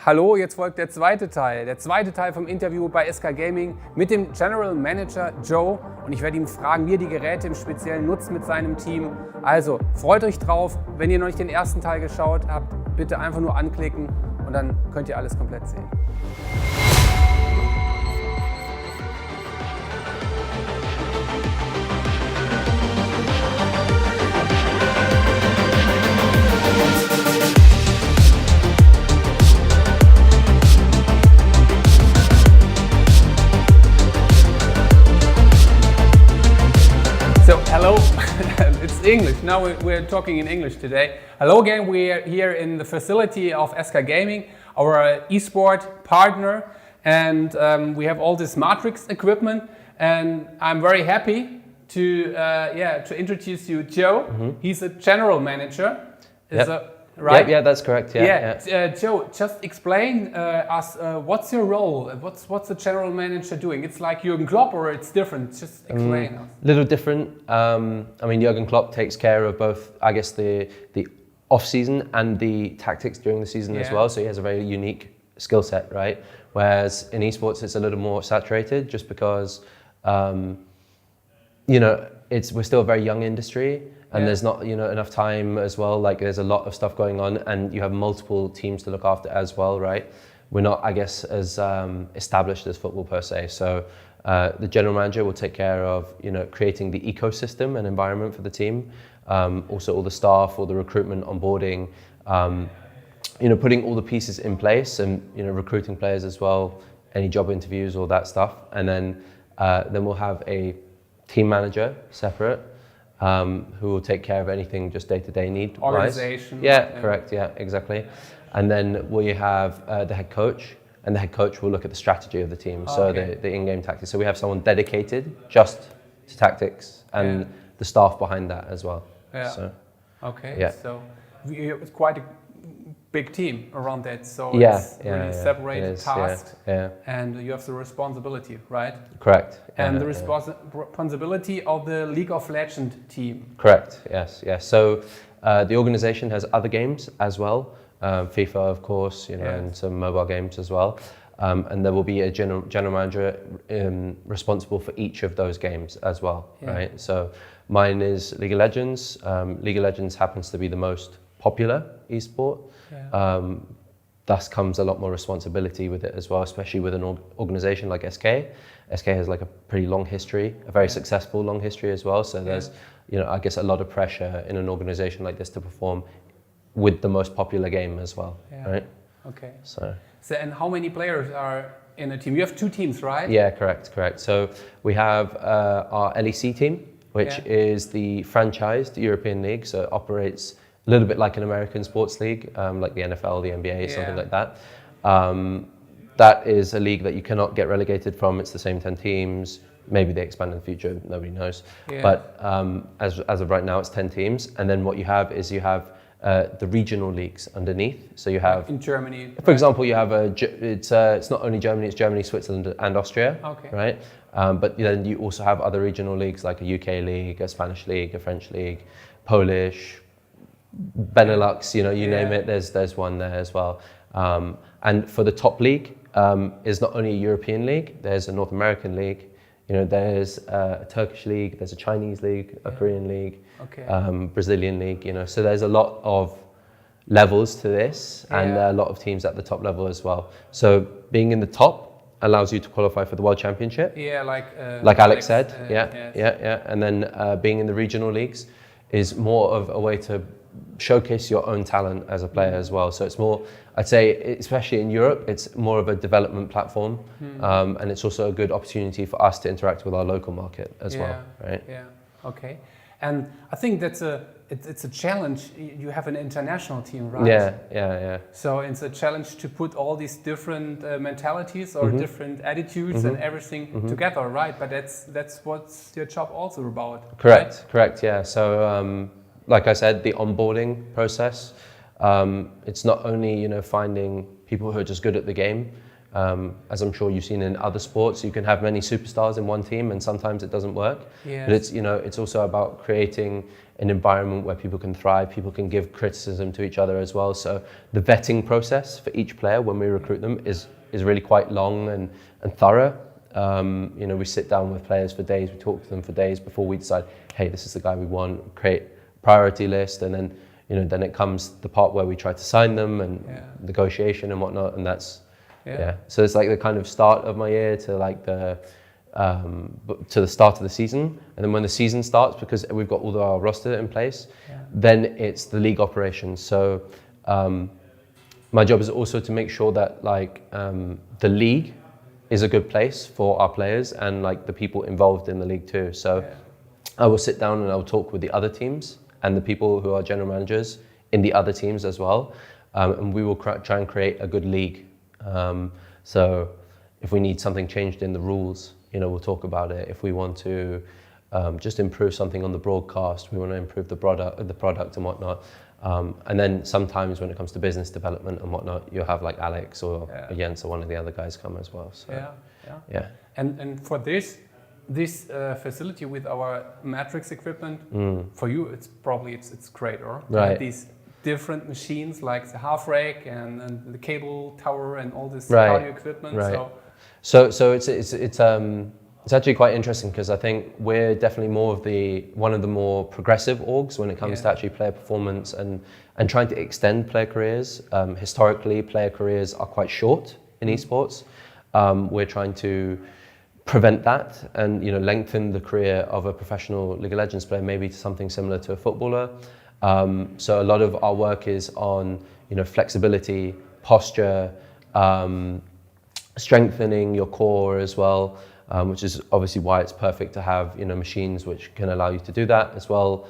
Hallo, jetzt folgt der zweite Teil. Der zweite Teil vom Interview bei SK Gaming mit dem General Manager Joe. Und ich werde ihn fragen, wie er die Geräte im Speziellen nutzt mit seinem Team. Also freut euch drauf. Wenn ihr noch nicht den ersten Teil geschaut habt, bitte einfach nur anklicken und dann könnt ihr alles komplett sehen. So, hello, it's English. Now we're talking in English today. Hello again, we're here in the facility of SK Gaming, our esport partner, and we have all this Matrix equipment, and I'm very happy to introduce you Joe. He's a general manager. Right? Yeah, that's correct. Joe, just explain us what's your role? What's the general manager doing? It's like Jürgen Klopp, or it's different? Just explain us. Little different. I mean, Jürgen Klopp takes care of both, I guess, the off season and the tactics during the season as well. So he has a very unique skill set, right? Whereas in esports, it's a little more saturated, just because we're still a very young industry. And there's not, enough time as well. Like, there's a lot of stuff going on, and you have multiple teams to look after as well, right? We're not, I guess, as established as football per se. So the general manager will take care of, creating the ecosystem and environment for the team. Also all the staff, all the recruitment, onboarding, putting all the pieces in place, and recruiting players as well, any job interviews, all that stuff. And then we'll have a team manager separate. Who will take care of anything just day-to-day need. Organization. Correct, exactly. And then we have the head coach, and the head coach will look at the strategy of the team, the in-game tactics. So we have someone dedicated just to tactics, and the staff behind that as well. So so it's quite a big team around that, so it's really separated tasks, and you have the responsibility, right? Correct. And the responsibility of the League of Legends team. Correct, yes. So the organization has other games as well, FIFA of course, and some mobile games as well. And there will be a general manager responsible for each of those games as well, right? So mine is League of Legends. League of Legends happens to be the most popular esport. Thus comes a lot more responsibility with it as well, especially with an organization like SK. SK has like a pretty long history, a very successful long history as well. So there's, I guess, a lot of pressure in an organization like this to perform with the most popular game as well, right? Okay. So and how many players are in a team? You have two teams, right? Yeah, correct. So we have our LEC team, which is the franchised European league, so it operates a little bit like an American sports league, like the NFL, the NBA, something like that. That is a league that you cannot get relegated from. It's the same 10 teams. Maybe they expand in the future, nobody knows. But as of right now, it's 10 teams. And then what you have is the regional leagues underneath. So you have in Germany, for example, you have it's not only Germany, it's Germany, Switzerland, and Austria. Right? But then you also have other regional leagues like a UK league, a Spanish league, a French league, Polish, Benelux, you name it, there's one there as well. And for the top league, is not only a European league, there's a North American league, there's a Turkish league, there's a Chinese league, a Korean league, Brazilian league, so there's a lot of levels to this, and a lot of teams at the top level as well. So being in the top allows you to qualify for the World Championship. Like Alex said, and then being in the regional leagues is more of a way to showcase your own talent as a player as well. So it's more, I'd say, especially in Europe, it's more of a development platform, and it's also a good opportunity for us to interact with our local market as well, right? Okay. And I think it's a challenge. You have an international team, right? Yeah. So it's a challenge to put all these different mentalities or different attitudes and everything together, right? But that's what's your job also about. Correct. Yeah. So like I said, the onboarding process. It's not only finding people who are just good at the game, As I'm sure you've seen in other sports, you can have many superstars in one team and sometimes it doesn't work. Yes. But it's, you know, it's also about creating an environment where people can thrive, people can give criticism to each other as well. So the vetting process for each player when we recruit them is really quite long and thorough. You know, we sit down with players for days, we talk to them for days before we decide, hey, this is the guy we want, create a priority list, and then, you know, then it comes the part where we try to sign them and negotiation and whatnot, and that's, So it's like the kind of start of my year to like the start of the season, and then when the season starts, because we've got all our roster in place, then it's the league operations. So my job is also to make sure that like the league is a good place for our players and like the people involved in the league too. So I will sit down and I'll talk with the other teams and the people who are general managers in the other teams as well, and we will try and create a good league. So if we need something changed in the rules, you know, we'll talk about it. If we want to just improve something on the broadcast, we want to improve the product and whatnot. And then sometimes when it comes to business development and whatnot, you'll have like Alex or Jens or one of the other guys come as well. So, And for this facility with our Matrix equipment, for you it's probably it's great, or right? These different machines like the half rake and the cable tower and all this cardio equipment. Right. So it's actually quite interesting because I think we're definitely one of the more progressive orgs when it comes to actually player performance and trying to extend player careers. Historically, player careers are quite short in esports. We're trying to prevent that and, you know, lengthen the career of a professional League of Legends player maybe to something similar to a footballer. So a lot of our work is on, you know, flexibility, posture, strengthening your core as well, which is obviously why it's perfect to have, you know, machines which can allow you to do that as well.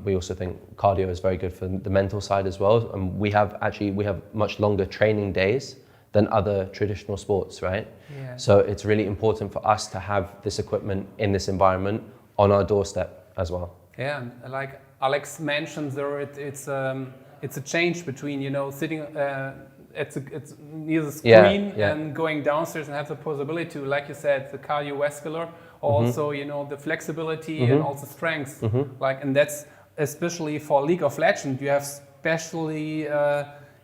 We also think cardio is very good for the mental side as well. And we have much longer training days than other traditional sports, right? Yeah. So it's really important for us to have this equipment in this environment on our doorstep as well. Yeah, and like Alex mentioned, there it's a change between, you know, sitting it's near the screen and going downstairs and have the possibility to, like you said, the cardiovascular, also, you know, the flexibility and also strength. Like, and that's especially for League of Legends. You have specially,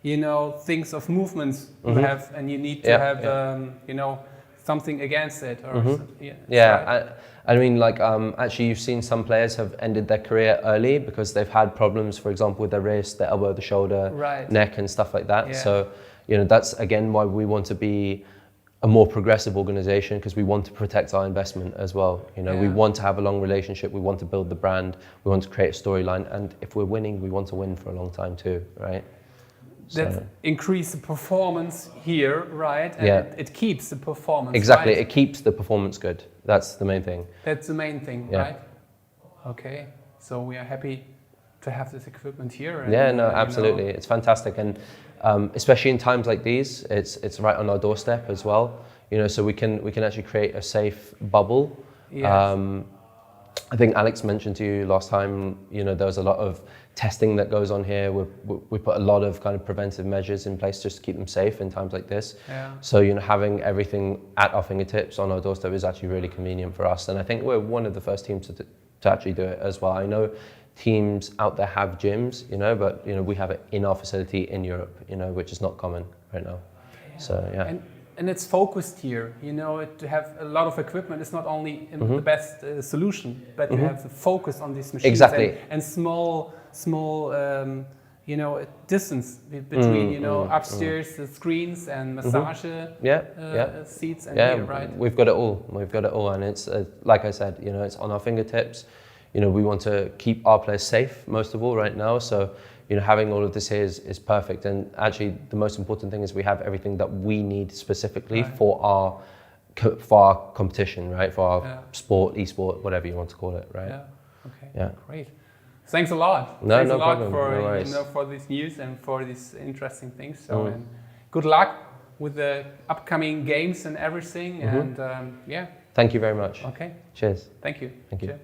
you know, things of movements you have, and you need to have, you know, something against it. Or I mean, like, actually, you've seen some players have ended their career early because they've had problems, for example, with their wrist, their elbow, the shoulder, neck, and stuff like that. So, you know, that's again why we want to be a more progressive organization, because we want to protect our investment as well. You know, we want to have a long relationship. We want to build the brand. We want to create a storyline, and if we're winning, we want to win for a long time too, right? That increase the performance here, right? And it keeps the performance. Exactly, right? It keeps the performance good. That's the main thing. That's the main thing, right? Okay, so we are happy to have this equipment here. And, absolutely, it's fantastic, and especially in times like these, it's right on our doorstep as well. You know, so we can actually create a safe bubble. Yes. I think Alex mentioned to you last time, you know, there was a lot of testing that goes on here. We put a lot of kind of preventive measures in place just to keep them safe in times like this. So, you know, having everything at our fingertips on our doorstep is actually really convenient for us. And I think we're one of the first teams to actually do it as well. I know teams out there have gyms, you know, but, you know, we have it in our facility in Europe, you know, which is not common right now. So, And it's focused here, you know, to have a lot of equipment is not only the best solution, but to have the focus on these machines. Exactly. And small, you know, distance between, you know, upstairs the screens and massage seats and here, right? We've got it all. And it's, like I said, you know, it's on our fingertips. You know, we want to keep our players safe, most of all, right now. So, you know, having all of this here is perfect. And actually, the most important thing is we have everything that we need specifically for our competition, right? For our sport, esport, whatever you want to call it, right? Yeah. Okay. Yeah. Great. Thanks a lot. Thanks a lot problem. for you know, for this news and for these interesting things. So, and good luck with the upcoming games and everything. And Thank you very much. Okay. Cheers. Thank you. Thank you. Cheers.